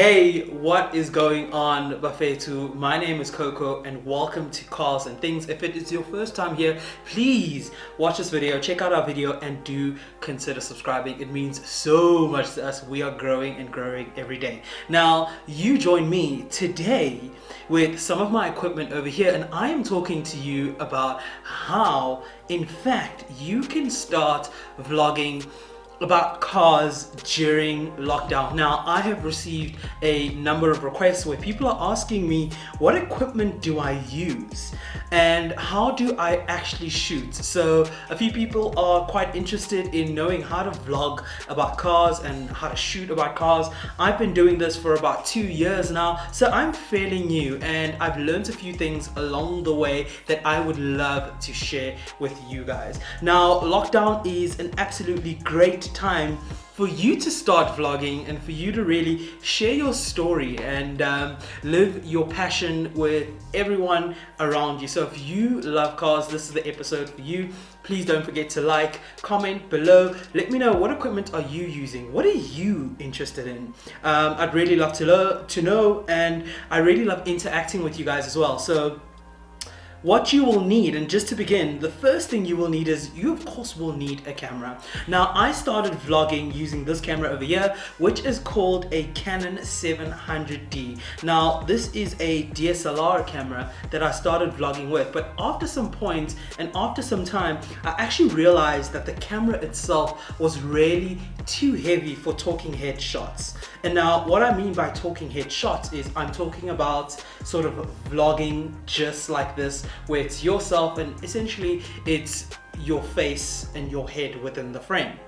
Hey, what is going on, Bafetu? My name is Coco and welcome to Cars and Things. If it is your first time here, please watch this video, check out our video and do consider subscribing. It means so much to us. We are growing and growing every day. Now, you join me today with some of my equipment over here and I am talking to you about how, in fact, you can start vlogging about cars during lockdown. Now, I have received a number of requests where people are asking me, what equipment do I use and how do I actually shoot? So a few people are quite interested in knowing how to vlog about cars and how to shoot about cars. I've been doing this for about 2 years now, so I'm fairly new and I've learned a few things along the way that I would love to share with you guys. Now, lockdown is an absolutely great time for you to start vlogging and for you to really share your story and live your passion with everyone around you. So if you love cars, this is the episode for you. Please don't forget to like, comment below. Let me know, what equipment are you using? What are you interested in? I'd really love to know, and I really love interacting with you guys as well. So what you will need, and just to begin, the first thing you will need is, you of course will need a camera. Now, I started vlogging using this camera over here, which is called a Canon 700D. Now, this is a DSLR camera that I started vlogging with, but after some point and after some time, I actually realized that the camera itself was really too heavy for talking head shots. And now what I mean by talking head shots is I'm talking about sort of vlogging just like this, where it's yourself and essentially it's your face and your head within the frame.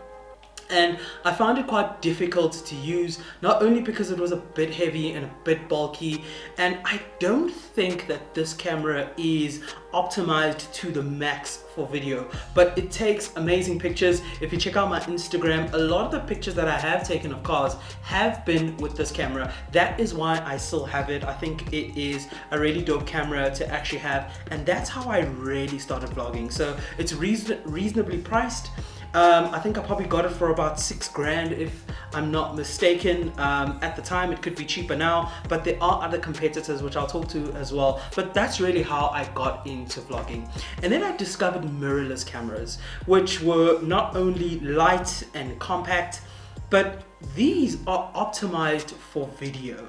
And I found it quite difficult to use, not only because it was a bit heavy and a bit bulky, and I don't think that this camera is optimized to the max for video, but it takes amazing pictures. If you check out my Instagram, a lot of the pictures that I have taken of cars have been with this camera. That is why I still have it. I think it is a really dope camera to actually have, and that's how I really started vlogging. So it's reasonably priced. I think I probably got it for about 6 grand if I'm not mistaken. At the time, it could be cheaper now, but there are other competitors which I'll talk to as well. But that's really how I got into vlogging. And then I discovered mirrorless cameras, which were not only light and compact, but these are optimized for video.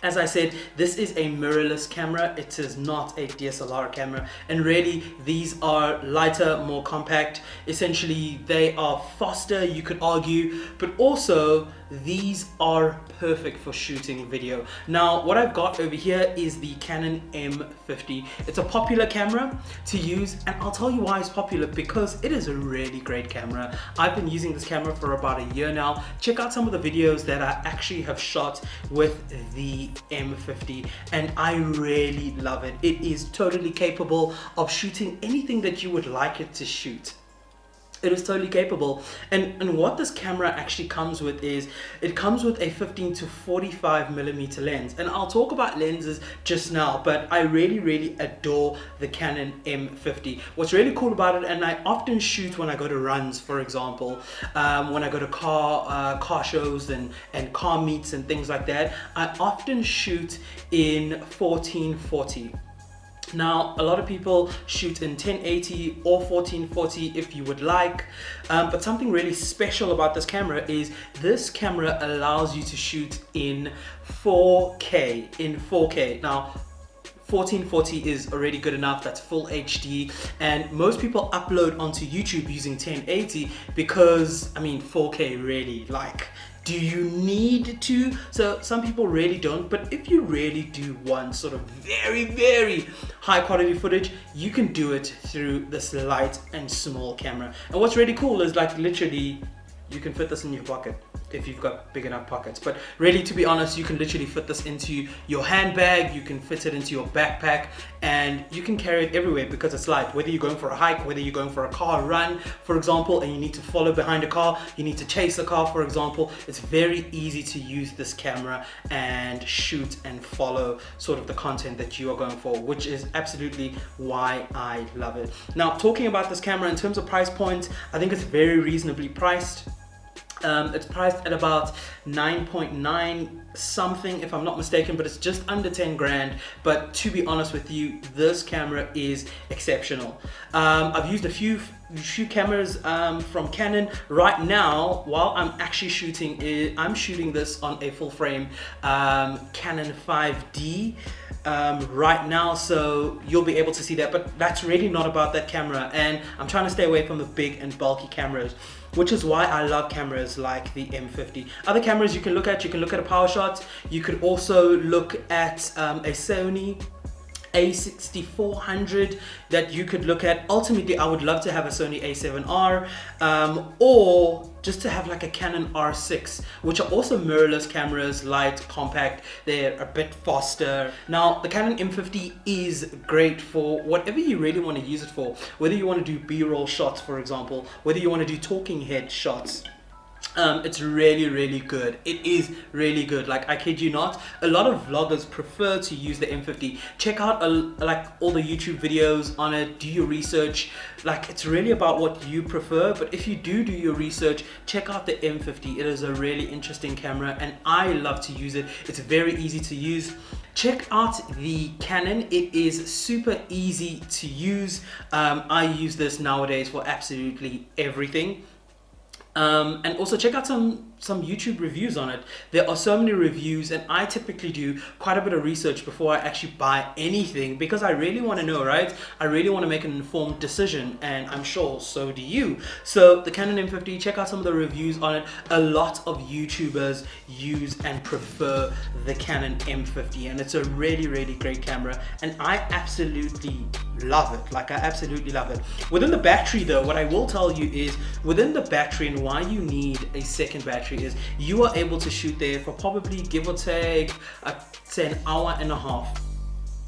As I said, this is a mirrorless camera. It is not a DSLR camera. And really, these are lighter, more compact. Essentially, they are faster, you could argue, but also these are perfect for shooting video. Now, what I've got over here is the Canon M50. It's a popular camera to use, and I'll tell you why it's popular, because it is a really great camera. I've been using this camera for about a year now. Check out some of the videos that I actually have shot with the M50 and I really love it. It is totally capable of shooting anything that you would like it to shoot. It is totally capable, and what this camera actually comes with is, it comes with a 15 to 45 millimeter lens, and I'll talk about lenses just now, but I really adore the Canon M50. What's really cool about it, and I often shoot when I go to runs, for example, when I go to car shows and car meets and things like that, I often shoot in 1440. Now, a lot of people shoot in 1080 or 1440 if you would like, but something really special about this camera is this camera allows you to shoot in 4K. Now, 1440 is already good enough, that's full HD, and most people upload onto YouTube using 1080 because, I mean, 4K really, like, do you need to? So some people really don't, but if you really do want sort of very high quality footage, you can do it through this light and small camera. And what's really cool is, like, literally you can fit this in your pocket if you've got big enough pockets. But really, to be honest, you can literally fit this into your handbag, you can fit it into your backpack, and you can carry it everywhere because it's light. Whether you're going for a hike, whether you're going for a car run, for example, and you need to follow behind a car, you need to chase a car, for example, it's very easy to use this camera and shoot and follow sort of the content that you are going for, which is absolutely why I love it. Now, talking about this camera in terms of price point, I think it's very reasonably priced. It's priced at about 9.9 something if I'm not mistaken, but it's just under 10 grand. But to be honest with you, this camera is exceptional. I've used a few cameras from Canon. Right now, while I'm actually shooting, I'm shooting this on a full frame Canon 5D right now, so you'll be able to see that, but that's really not about that camera, and I'm trying to stay away from the big and bulky cameras, which is why I love cameras like the M50. Other cameras you can look at a PowerShot, you could also look at a Sony A6400 that you could look at. Ultimately, I would love to have a Sony A7R or just to have like a Canon R6, which are also mirrorless cameras, light, compact, they're a bit faster. Now, the Canon M50 is great for whatever you really want to use it for, whether you want to do B-roll shots, for example, whether you want to do talking head shots. It's really good. It is really good. Like, I kid you not, a lot of vloggers prefer to use the M50. Check out like all the YouTube videos on it, do your research. Like, it's really about what you prefer, but if you do your research, check out the M50. It is a really interesting camera and I love to use it. It's very easy to use. Check out the Canon. It is super easy to use. I use this nowadays for absolutely everything. And also check out some YouTube reviews on it. There are so many reviews, and I typically do quite a bit of research before I actually buy anything, because I really want to know, right? I really want to make an informed decision, and I'm sure so do you. So the Canon M50, check out some of the reviews on it. A lot of YouTubers use and prefer the Canon M50, and it's a really great camera, and I absolutely love it. Like, I absolutely love it. Within the battery though, what I will tell you is within the battery, and why you need a second battery, is you are able to shoot there for probably, give or take, say an hour and a half.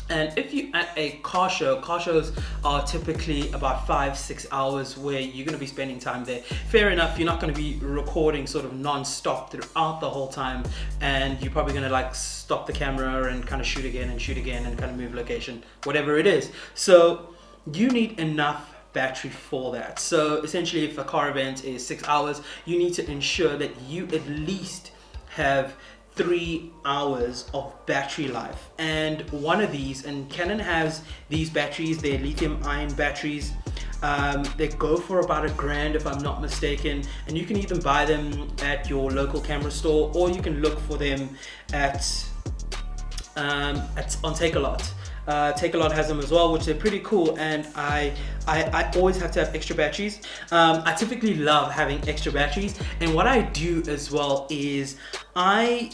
And if you at a car shows are typically about 5-6 hours where you're going to be spending time there. Fair enough, you're not going to be recording sort of non-stop throughout the whole time, and you're probably going to like stop the camera and kind of shoot again and kind of move location, whatever it is. So you need enough battery for that. So essentially, if a car event is 6 hours, you need to ensure that you at least have 3 hours of battery life. And one of these, and Canon has these batteries, they're lithium ion batteries. They go for about $1,000 if I'm not mistaken, and you can even buy them at your local camera store, or you can look for them at on Takealot. Takealot has them as well, which are pretty cool, and I always have to have extra batteries. I typically love having extra batteries, and what I do as well is I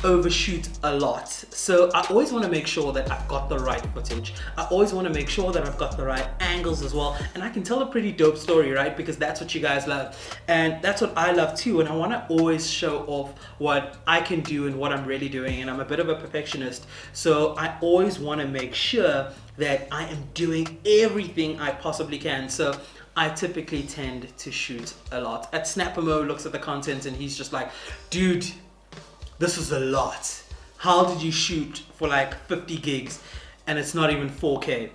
overshoot a lot. So I always want to make sure that I've got the right footage. I always want to make sure that I've got the right angles as well, and I can tell a pretty dope story, right? Because that's what you guys love, and that's what I love too. And I want to always show off what I can do and what I'm really doing, and I'm a bit of a perfectionist, so I always want to make sure that I am doing everything I possibly can. So I typically tend to shoot a lot. At Snapamo looks at the content and he's just like, dude, this is a lot. How did you shoot for like 50 gigs and it's not even 4K?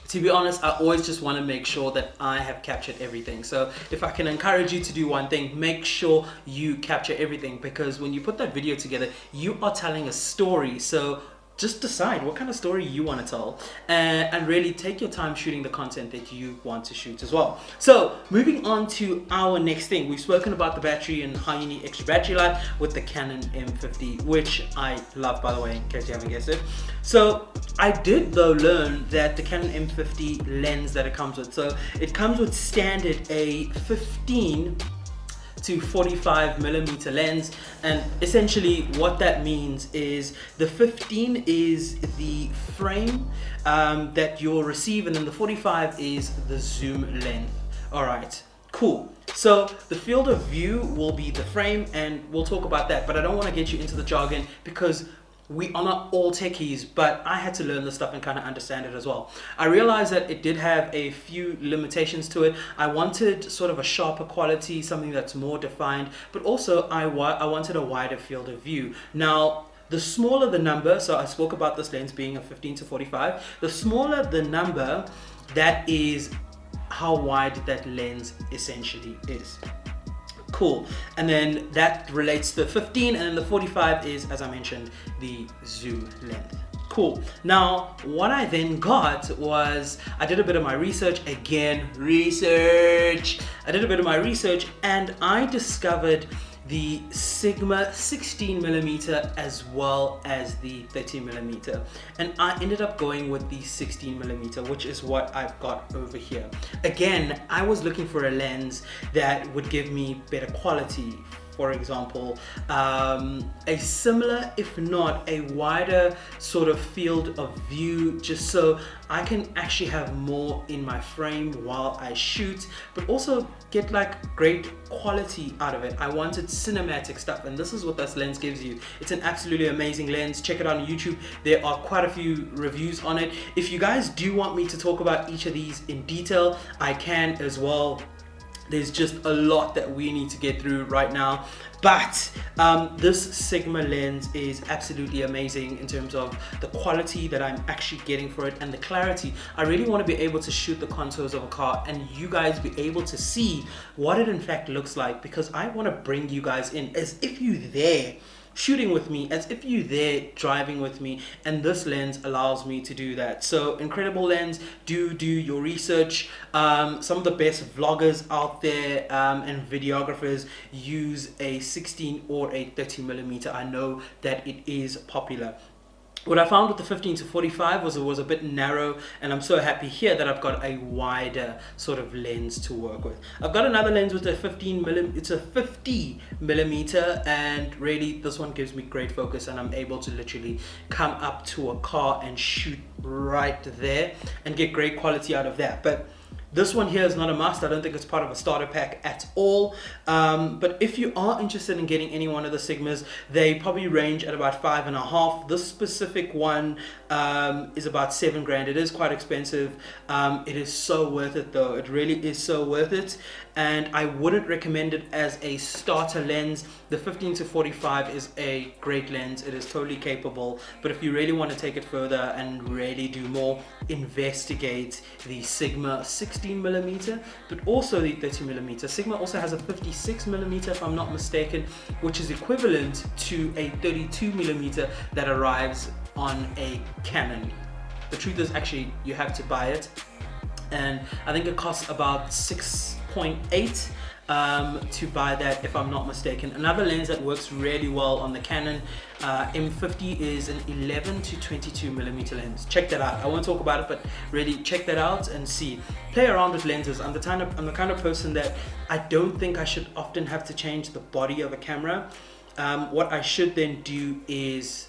To be honest, I always just want to make sure that I have captured everything. So if I can encourage you to do one thing, make sure you capture everything, because when you put that video together, you are telling a story. So just decide what kind of story you want to tell, and really take your time shooting the content that you want to shoot as well. So moving on to our next thing, we've spoken about the battery and how you need extra battery life with the Canon M50, which I love, by the way, in case you haven't guessed it. So I did though learn that the Canon M50 lens that it comes with, so it comes with standard a 15 to 45 millimeter lens, and essentially what that means is the 15 is the frame that you'll receive, and then the 45 is the zoom length. All right, cool. So the field of view will be the frame, and we'll talk about that, but I don't want to get you into the jargon because we are not all techies, but I had to learn this stuff and kind of understand it as well. I realized that it did have a few limitations to it. I wanted sort of a sharper quality, something that's more defined, but also I wanted a wider field of view. Now, the smaller the number, so I spoke about this lens being a 15 to 45, the smaller the number, that is how wide that lens essentially is. Cool. And then that relates to the 15, and then the 45 is, as I mentioned, the zoom length. Cool. Now, what I then got was, I did a bit of my research, again, I did a bit of my research, and I discovered the Sigma 16mm as well as the 30mm, and I ended up going with the 16mm, which is what I've got over here. Again, I was looking for a lens that would give me better quality. For example, a similar, if not a wider sort of field of view, just so I can actually have more in my frame while I shoot, but also get like great quality out of it. I wanted cinematic stuff, and this is what this lens gives you. It's an absolutely amazing lens. Check it out on YouTube. There are quite a few reviews on it. If you guys do want me to talk about each of these in detail, I can as well. There's just a lot that we need to get through right now, but this Sigma lens is absolutely amazing in terms of the quality that I'm actually getting for it and the clarity. I really want to be able to shoot the contours of a car and you guys be able to see what it in fact looks like, because I want to bring you guys in as if you're there shooting with me, as if you're there driving with me, and this lens allows me to do that. So incredible lens. Do your research. Some of the best vloggers out there and videographers use a 16 or a 30mm. I know that it is popular. What I found with the 15 to 45 was it was a bit narrow, and I'm so happy here that I've got a wider sort of lens to work with. I've got another lens with a 15mm, it's a 50mm, and really this one gives me great focus, and I'm able to literally come up to a car and shoot right there and get great quality out of that. But this one here is not a must. I don't think it's part of a starter pack at all. But if you are interested in getting any one of the Sigmas, they probably range at about $5.5. This specific one is about $7 grand. It is quite expensive. It is so worth it though. It really is so worth it. And I wouldn't recommend it as a starter lens. The 15 to 45 is a great lens. It is totally capable. But if you really want to take it further and really do more, investigate the Sigma 16mm, but also the 30mm. Sigma also has a 56mm, if I'm not mistaken, which is equivalent to a 32mm that arrives on a Canon. The truth is, actually, you have to buy it, and I think it costs about 6.8 to buy that, if I'm not mistaken. Another lens that works really well on the Canon M50 is an 11 to 22mm lens. Check that out. I won't talk about it, but really check that out and see. Play around with lenses. I'm the kind of person that I don't think I should often have to change the body of a camera. What I should then do is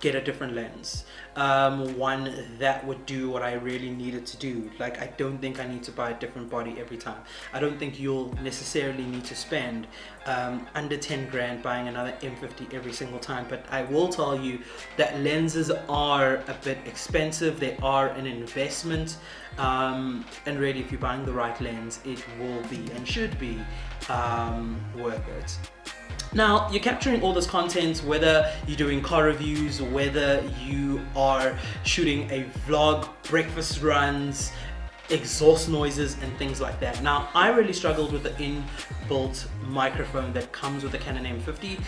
get a different lens, one that would do what I really needed to do. Like, I don't think I need to buy a different body every time. I don't think you'll necessarily need to spend under 10 grand buying another M50 every single time, but I will tell you that lenses are a bit expensive. They are an investment, and really, if you're buying the right lens, it will be and should be worth it. Now, you're capturing all this content, whether you're doing car reviews, whether you are shooting a vlog, breakfast runs, exhaust noises and things like that. Now, I really struggled with the inbuilt microphone that comes with the Canon M50,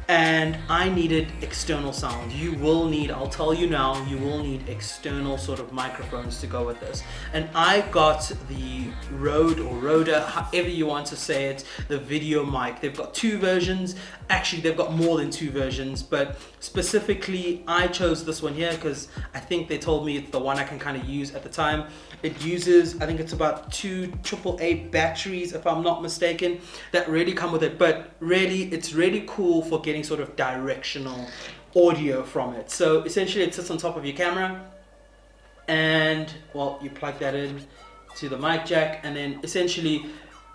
and I needed external sound. You will need, I'll tell you now, you will need external sort of microphones to go with this. And I got the Rode or Roda, however you want to say it, the video mic. They've got two versions. Actually, they've got more than two versions, but specifically I chose this one here because I think they told me it's the one I can kind of use at the time. It uses, I think it's about 2 AAA batteries, if I'm not mistaken, that really come with it. But really, it's really cool for getting sort of directional audio from it. So essentially it sits on top of your camera, and well, you plug that in to the mic jack, and then essentially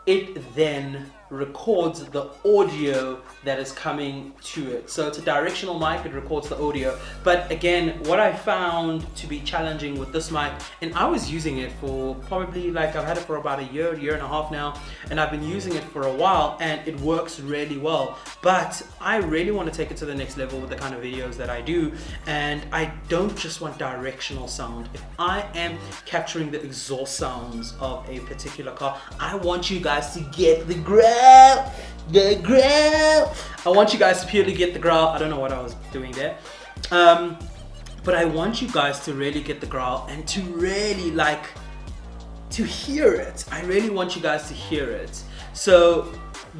it then records the audio that is coming to it. So it's a directional mic, it records the audio. But again, what I found to be challenging with this mic, and I was using it for probably, like, I've had it for about a year and a half now, and I've been using it for a while, and it works really well. But I really want to take it to the next level with the kind of videos that I do, and I don't just want directional sound. If I am capturing the exhaust sounds of a particular car, I want you guys to get the grab. growl, the growl. I want you guys to purely get the growl. I don't know what I was doing there. But I want you guys to really get the growl and to really to hear it. I really want you guys to hear it. So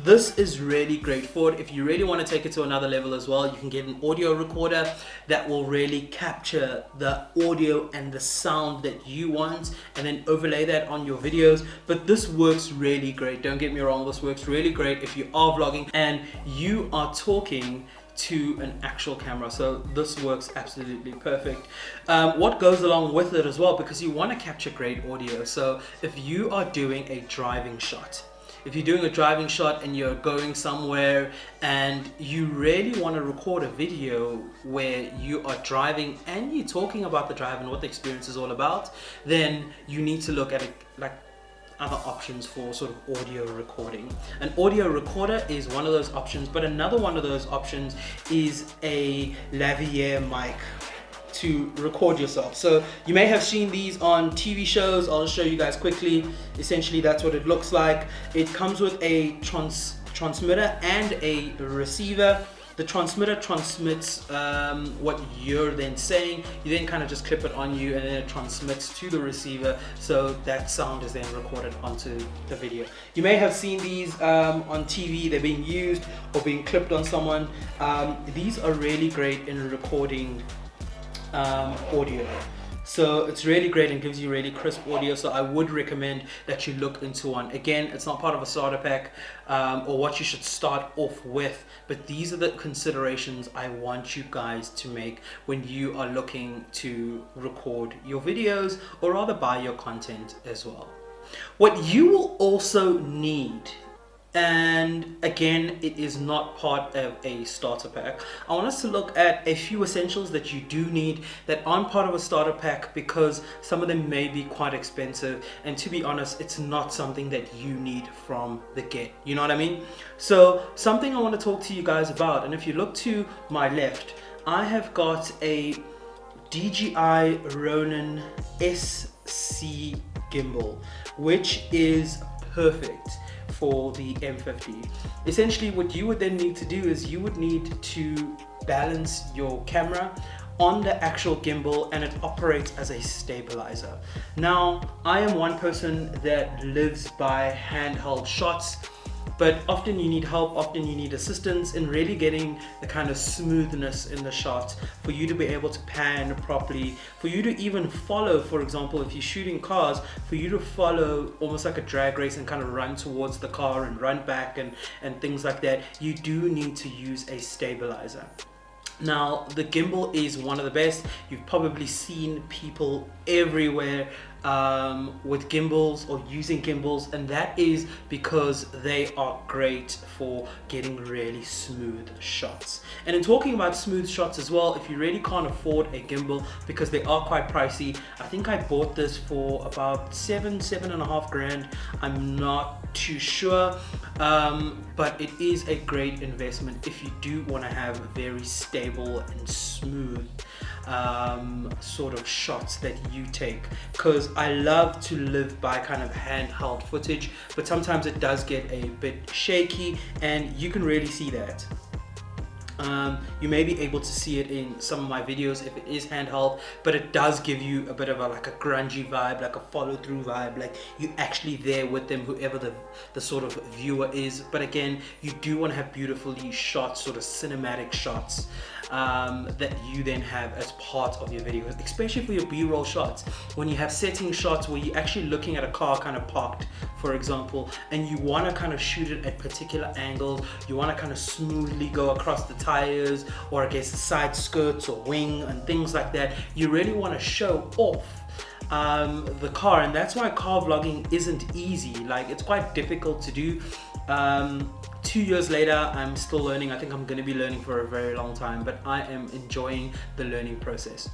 this is really great for it. If you really want to take it to another level as well, you can get an audio recorder that will really capture the audio and the sound that you want and then overlay that on your videos. But this works really great. Don't get me wrong, this works really great if you are vlogging and you are talking to an actual camera. So this works absolutely perfect. What goes along with it as well, because you want to capture great audio. So if you are doing a driving shot, if you're doing a driving shot and you're going somewhere and you really want to record a video where you are driving and you're talking about the drive and what the experience is all about, then you need to look at it other options for sort of audio recording. An audio recorder is one of those options, but another one of those options is a lavalier mic to record yourself. So you may have seen these on TV shows. I'll show you guys quickly. Essentially that's what it looks like. It comes with a transmitter and a receiver. The transmitter transmits what you're then saying. You then kind of just clip it on you and then it transmits to the receiver, so that sound is then recorded onto the video. You may have seen these on TV. They're being used or being clipped on someone. These are really great in recording audio. So it's really great and gives you really crisp audio. So I would recommend that you look into one. Again, it's not part of a starter pack or what you should start off with, but these are the considerations I want you guys to make when you are looking to record your videos or rather buy your content as well. What you will also need, and again, it is not part of a starter pack, I want us to look at a few essentials that you do need that aren't part of a starter pack, because some of them may be quite expensive, and to be honest, it's not something that you need from the get, you know what I mean? So something I want to talk to you guys about, and if you look to my left, I have got a DJI Ronin SC gimbal, which is perfect for the M50. Essentially what you would then need to do is you would need to balance your camera on the actual gimbal, and it operates as a stabilizer. Now, I am one person that lives by handheld shots, but often you need help, often you need assistance in really getting the kind of smoothness in the shot for you to be able to pan properly, for you to even follow, for example, if you're shooting cars, for you to follow almost like a drag race and kind of run towards the car and run back and things like that, you do need to use a stabilizer. Now, the gimbal is one of the best. You've probably seen people everywhere with gimbals or using gimbals, and that is because they are great for getting really smooth shots. And in talking about smooth shots as well, if you really can't afford a gimbal because they are quite pricey, I think I bought this for about seven and a half grand. I'm not too sure, but it is a great investment if you do want to have very stable and smooth sort of shots that you take, because I love to live by kind of handheld footage, but sometimes it does get a bit shaky, and you can really see that. You may be able to see it in some of my videos if it is handheld, but it does give you a bit of a grungy vibe, like a follow through vibe, like you're actually there with them, whoever the sort of viewer is. But again, you do want to have beautifully shot, sort of cinematic shots that you then have as part of your video, especially for your b-roll shots. When you have setting shots where you're actually looking at a car kind of parked, for example, and you want to kind of shoot it at particular angles, you want to kind of smoothly go across the tires or I guess the side skirts or wing and things like that, you really want to show off the car. And that's why car vlogging isn't easy. Like, it's quite difficult to do. 2 years later, I'm still learning. I think I'm going to be learning for a very long time, but I am enjoying the learning process.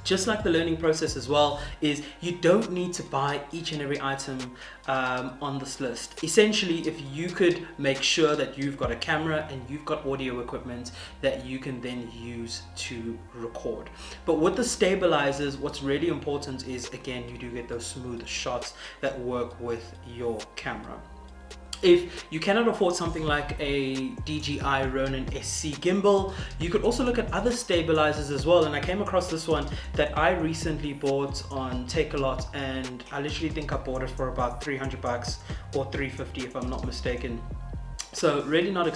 Just like the learning process as well is you don't need to buy each and every item on this list. Essentially, if you could make sure that you've got a camera and you've got audio equipment that you can then use to record. But with the stabilizers, what's really important is, again, you do get those smooth shots that work with your camera. If you cannot afford something like a DJI Ronin SC gimbal, you could also look at other stabilizers as well. And I came across this one that I recently bought on Take-A-Lot, and I literally think I bought it for about $300 or $350 if I'm not mistaken. So really not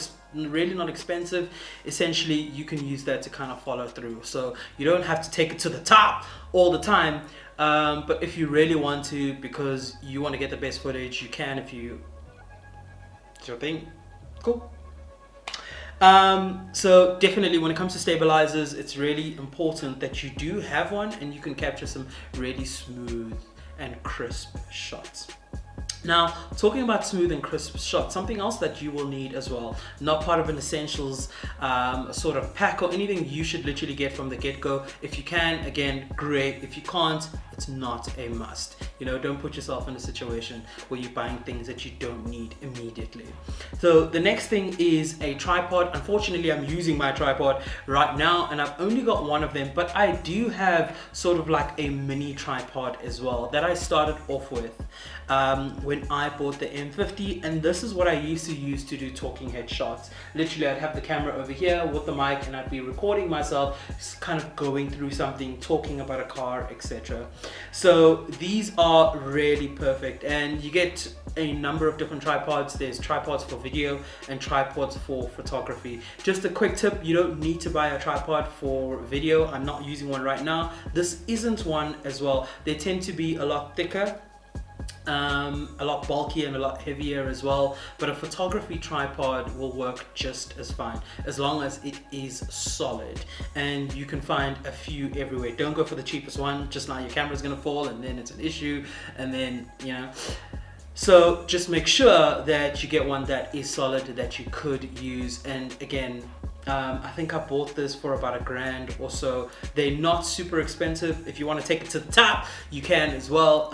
expensive. Essentially, you can use that to kind of follow through. So you don't have to take it to the top all the time. But if you really want to, because you want to get the best footage, you can. If you your thing, cool. So definitely when it comes to stabilizers, it's really important that you do have one and you can capture some really smooth and crisp shots. Now, talking about smooth and crisp shots, something else that you will need as well, not part of an essentials sort of pack or anything, you should literally get from the get-go. If you can, again, great. If you can't, it's not a must. You know, don't put yourself in a situation where you're buying things that you don't need immediately. So the next thing is a tripod. Unfortunately, I'm using my tripod right now and I've only got one of them, but I do have sort of like a mini tripod as well that I started off with when I bought the M50, and this is what I used to use to do talking head shots. Literally, I'd have the camera over here with the mic and I'd be recording myself just kind of going through something, talking about a car, etc. So these are really perfect, and you get a number of different tripods. There's tripods for video and tripods for photography. Just a quick tip, you don't need to buy a tripod for video. I'm not using one right now. This isn't one as well. They tend to be a lot thicker, a lot bulkier and a lot heavier as well, but a photography tripod will work just as fine as long as it is solid, and you can find a few everywhere. Don't go for the cheapest one, just now your camera's gonna fall and then it's an issue, and then you know. So just make sure that you get one that is solid, that you could use. And again, I think I bought this for about $1,000 or so. They're not super expensive. If you want to take it to the top, you can as well.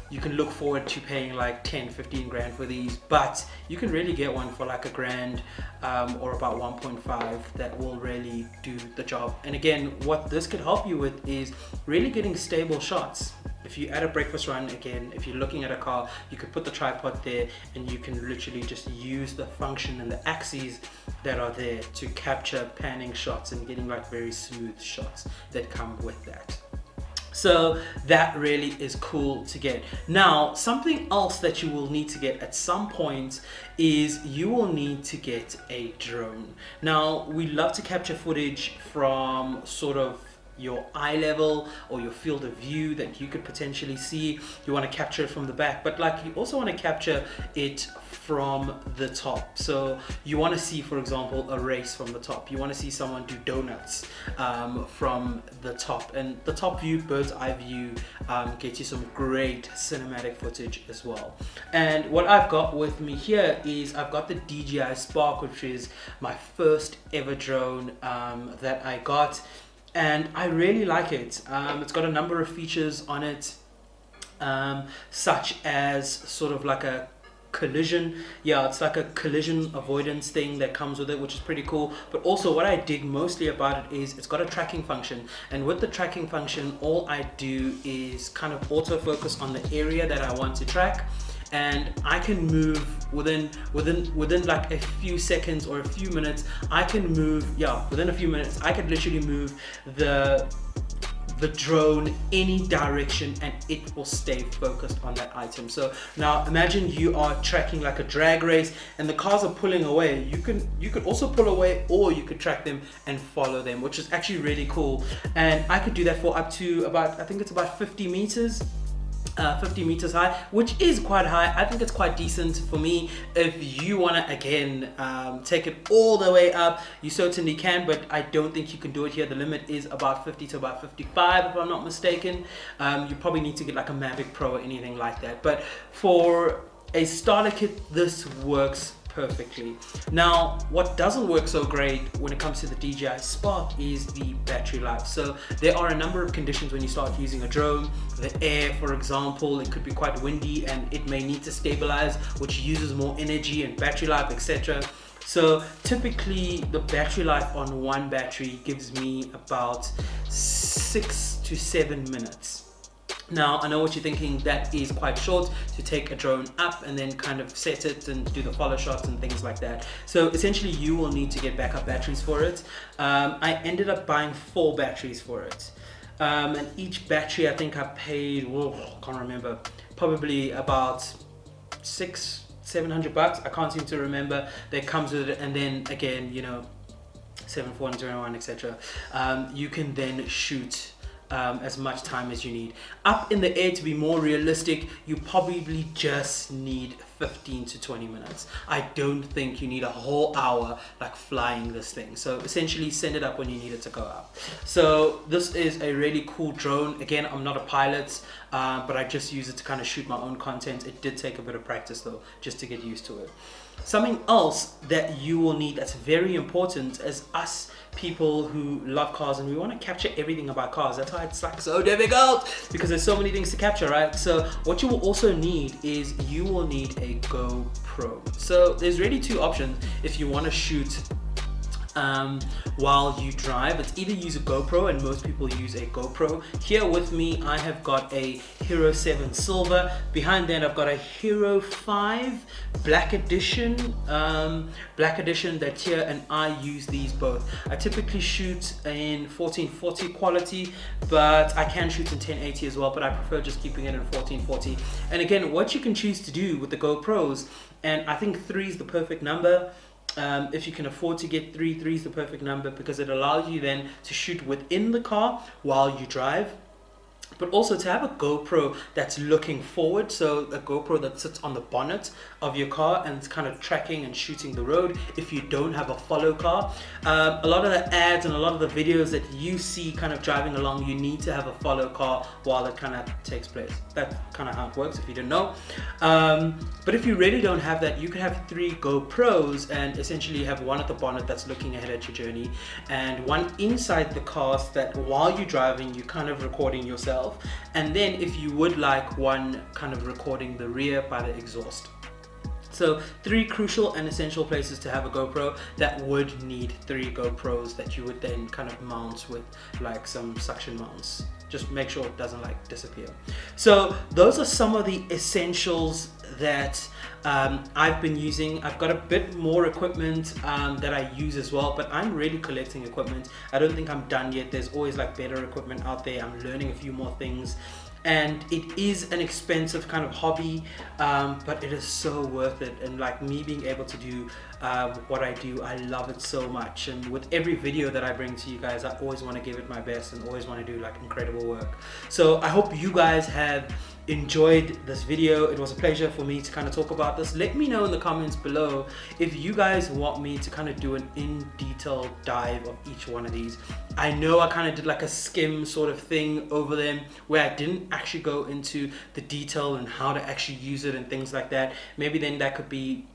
You can look forward to paying like 10-15 grand for these, but you can really get one for like $1,000 or about 1.5 that will really do the job. And again, what this could help you with is really getting stable shots. If you add a breakfast run, again, if you're looking at a car, you could put the tripod there and you can literally just use the function and the axes that are there to capture panning shots and getting like very smooth shots that come with that. So that really is cool to get. Now, something else that you will need to get at some point is you will need to get a drone. Now, we love to capture footage from sort of your eye level or your field of view that you could potentially see. You want to capture it from the back, but like you also want to capture it from the top. So you want to see, for example, a race from the top. You want to see someone do donuts from the top, and the top view, bird's eye view, gets you some great cinematic footage as well. And what I've got with me here is I've got the DJI Spark, which is my first ever drone that I got. And I really like it. It's got a number of features on it, such as sort of like a collision. Yeah, it's like a collision avoidance thing that comes with it, which is pretty cool. But also what I dig mostly about it is it's got a tracking function. And with the tracking function, all I do is kind of autofocus on the area that I want to track. And I can move within like a few seconds or a few minutes. I can move, yeah, within a few minutes, I could literally move the drone any direction and it will stay focused on that item. So now imagine you are tracking like a drag race and the cars are pulling away. You could also pull away, or you could track them and follow them, which is actually really cool. And I could do that for up to about, I think it's about 50 meters. 50 meters high, which is quite high. I think it's quite decent for me. If you want to again take it all the way up, you certainly can, but I don't think you can do it here. The limit is about 50 to about 55 if I'm not mistaken. You probably need to get like a Mavic Pro or anything like that, but for a starter kit this works perfectly. Now, what doesn't work so great when it comes to the DJI Spark is the battery life. So there are a number of conditions when you start using a drone. The air, for example, it could be quite windy and it may need to stabilize, which uses more energy and battery life, etc. So typically the battery life on one battery gives me about 6 to 7 minutes. Now, I know what you're thinking, that is quite short to take a drone up and then kind of set it and do the follow shots and things like that. So essentially you will need to get backup batteries for it. I ended up buying 4 batteries for it. And each battery, I think I paid, can't remember, probably about $600-700. I can't seem to remember. That comes with it, and then again, you know, 74101, etc. You can then shoot as much time as you need. Up in the air, to be more realistic, you probably just need 15 to 20 minutes. I don't think you need a whole hour like flying this thing. So essentially send it up when you need it to go up. So this is a really cool drone. Again, I'm not a pilot, but I just use it to kind of shoot my own content. It did take a bit of practice though, just to get used to it. Something else that you will need that's very important is us people who love cars and we want to capture everything about cars. That's why it's like so difficult, because there's so many things to capture, right? So what you will also need is you will need a GoPro. So there's really 2 options if you want to shoot while you drive. It's either use a GoPro, and most people use a GoPro. Here with me I have got a Hero 7 Silver. Behind that I've got a Hero 5 Black Edition that's here, and I use these both. I typically shoot in 1440 quality, but I can shoot in 1080 as well, but I prefer just keeping it in 1440. And again, what you can choose to do with the GoPros, and I think 3 is the perfect number. If you can afford to get 3 is the perfect number, because it allows you then to shoot within the car while you drive, but also to have a GoPro that's looking forward. So a GoPro that sits on the bonnet of your car and it's kind of tracking and shooting the road if you don't have a follow car. A lot of the ads and a lot of the videos that you see kind of driving along, you need to have a follow car while it kind of takes place. That's kind of how it works if you didn't know. But if you really don't have that, you can have 3 GoPros and essentially have one at the bonnet that's looking ahead at your journey, and one inside the car so that while you're driving you're kind of recording yourself, and then if you would like, one kind of recording the rear by the exhaust. So 3 crucial and essential places to have a GoPro that would need 3 GoPros that you would then kind of mount with like some suction mounts. Just make sure it doesn't like disappear. So those are some of the essentials that I've been using. I've got a bit more equipment that I use as well, but I'm really collecting equipment. I don't think I'm done yet. There's always like better equipment out there. I'm learning a few more things, and it is an expensive kind of hobby, but it is so worth it. And like me being able to do what I do, I love it so much. And with every video that I bring to you guys, I always want to give it my best and always want to do like incredible work. So I hope you guys have enjoyed this video. It was a pleasure for me to kind of talk about this. Let me know in the comments below if you guys want me to kind of do an in-detail dive of each one of these. I know I kind of did like a skim sort of thing over them where I didn't actually go into the detail and how to actually use it and things like that. Maybe then that could be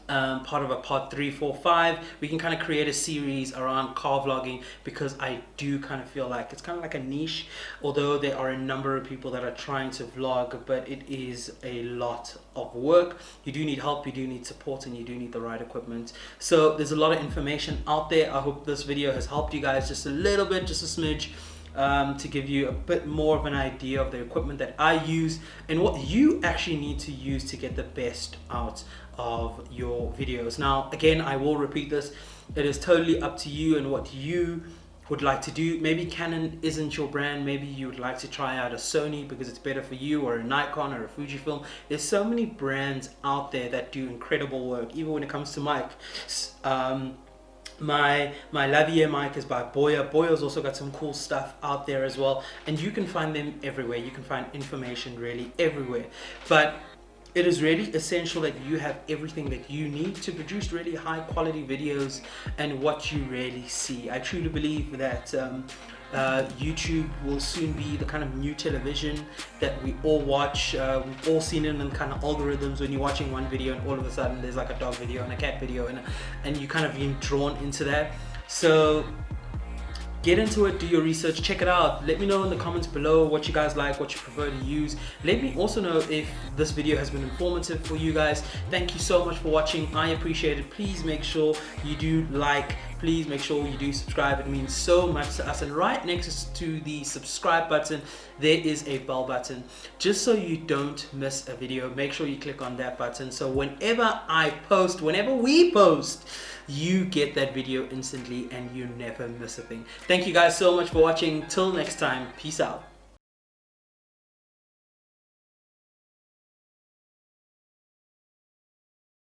part of a part 3, 4, 5. We can kind of create a series around car vlogging, because I do kind of feel like it's kind of like a niche, although there are a number of people that are trying to vlog, but it is a lot of work. You do need help, you do need support, and you do need the right equipment. So there's a lot of information out there. I hope this video has helped you guys just a little bit, just a smidge, to give you a bit more of an idea of the equipment that I use and what you actually need to use to get the best out of your videos. Now again, I will repeat this, it is totally up to you and what you would like to do. Maybe Canon isn't your brand, maybe you would like to try out a Sony because it's better for you, or a Nikon or a Fujifilm. There's so many brands out there that do incredible work. Even when it comes to mics, my lavalier mic is by Boya. Boya's also got some cool stuff out there as well, and you can find them everywhere. You can find information really everywhere, but it is really essential that you have everything that you need to produce really high quality videos and what you really see. I truly believe that YouTube will soon be the kind of new television that we all watch. We've all seen it in kind of algorithms when you're watching one video and all of a sudden there's like a dog video and a cat video, and you kind of being drawn into that. So get into it, do your research, check it out. Let me know in the comments below what you guys like, what you prefer to use. Let me also know if this video has been informative for you guys. Thank you so much for watching. I appreciate it. Please make sure you do like, please make sure you do subscribe. It means so much to us. And right next to the subscribe button, there is a bell button. Just so you don't miss a video, make sure you click on that button. So whenever we post, you get that video instantly and you never miss a thing. Thank you guys so much for watching. Till next time, peace out.